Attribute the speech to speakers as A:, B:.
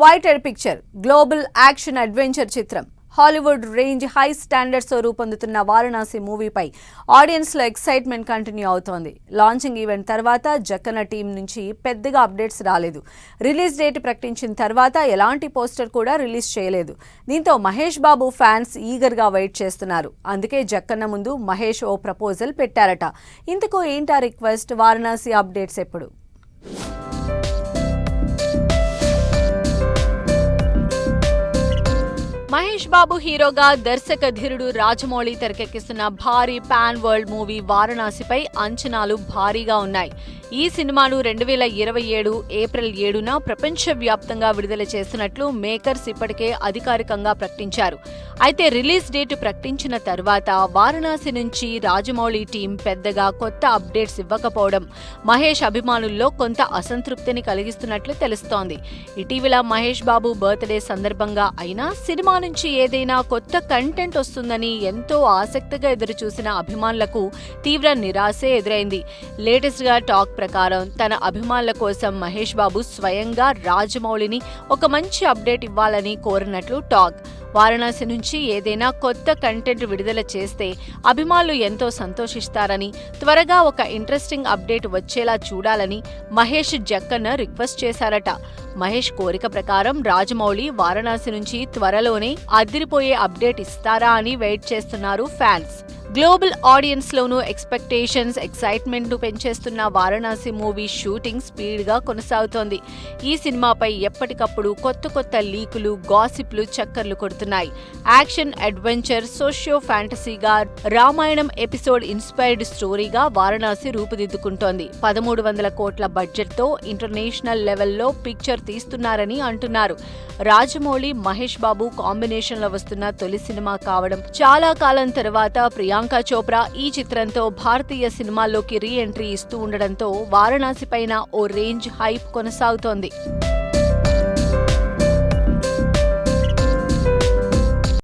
A: Waited picture global action adventure చిత్రం Hollywood range high standards తో రూపొందుతున్న వారణాసి మూవీపై ఆడియన్స్ లో ఎక్సైట్మెంట్ కంటిన్యూ అవుతోంది. లాంచింగ్ ఈవెంట్ తర్వాత జక్కన్న టీం నుంచి పెద్దగా అప్డేట్స్ రాలేదు. రిలీజ్ డేట్ ప్రకటించిన తర్వాత ఎలాంటి పోస్టర్ కూడా రిలీజ్ చేయలేదు. దీంతో మహేష్ బాబు ఫ్యాన్స్ ఈగర్ గా వెయిట్ చేస్తున్నారు. అందుకే జక్కన్న ముందు మహేష్ ఓ ప్రపోజల్ పెట్టారట. ఇంతకు ఏంటా రిక్వెస్ట్? వారణాసి అప్డేట్స్ ఎప్పుడు? మహేష్ బాబు హీరోగా దర్శక ధీరుడు రాజమౌళి తెరకెక్కిస్తున్న భారీ పాన్ వరల్డ్ మూవీ వారణాసిపై అంచనాలు భారీగా ఉన్నాయి. ఈ సినిమాను 2027 ఏప్రిల్ 7న ప్రపంచవ్యాప్తంగా విడుదల చేస్తున్నట్లు మేకర్స్ ఇప్పటికే అధికారికంగా ప్రకటించారు. అయితే రిలీజ్ డేట్ ప్రకటించిన తర్వాత వారణాసి నుంచి రాజమౌళి టీం పెద్దగా కొత్త అప్డేట్స్ ఇవ్వకపోవడం మహేష్ అభిమానుల్లో కొంత అసంతృప్తిని కలిగిస్తున్నట్లు తెలుస్తోంది. ఇటీవల మహేష్ బాబు బర్త్డే సందర్భంగా అయినా సినిమా నుంచి ఏదైనా కొత్త కంటెంట్ వస్తుందని ఎంతో ఆసక్తిగా ఎదురుచూసిన అభిమానులకు తీవ్ర నిరాశే ఎదురైంది. లేటెస్ట్ గా టాక్ ప్రకారం తన అభిమానుల కోసం మహేష్ బాబు స్వయంగా రాజమౌళిని ఒక మంచి అప్డేట్ ఇవ్వాలని కోరినట్లు టాక్. వారణాసి నుంచి ఏదైనా కొత్త కంటెంట్ విడుదల చేస్తే అభిమానులు ఎంతో సంతోషిస్తారని, త్వరగా ఒక ఇంట్రెస్టింగ్ అప్డేట్ వచ్చేలా చూడాలని మహేష్ జక్కన్న రిక్వెస్ట్ చేశారట. మహేష్ కోరిక ప్రకారం రాజమౌళి వారణాసి నుంచి త్వరలోనే అదిరిపోయే అప్డేట్ ఇస్తారా అని వెయిట్ చేస్తున్నారు ఫ్యాన్స్. గ్లోబల్ ఆడియన్స్ లోనూ ఎక్స్పెక్టేషన్స్, ఎక్సైట్మెంట్ ను పెంచేస్తున్న వారణాసి మూవీ షూటింగ్ స్పీడ్ గా కొనసాగుతోంది. ఈ సినిమాపై ఎప్పటికప్పుడు కొత్త లీకులు, గాసిప్లు చక్కర్లు కొడుతున్నాయి. యాక్షన్ అడ్వెంచర్, సోషియో ఫ్యాంటసీగా రామాయణం ఎపిసోడ్ ఇన్స్పైర్డ్ స్టోరీగా వారణాసి రూపుదిద్దుకుంటోంది. 1300 కోట్ల బడ్జెట్ తో ఇంటర్నేషనల్ లెవెల్లో పిక్చర్ తీస్తున్నారని అంటున్నారు. రాజమౌళి, మహేష్ బాబు కాంబినేషన్ లో వస్తున్న తొలి సినిమా కావడం, చాలా కాలం తర్వాత ప్రియాంక చోప్రా ఈ చిత్రంతో భారతీయ సినిమాల్లోకి రీ ఎంట్రీ ఇస్తూ ఉండడంతో వారణాసి పైన ఓ రేంజ్ హైప్ కొనసాగుతోంది.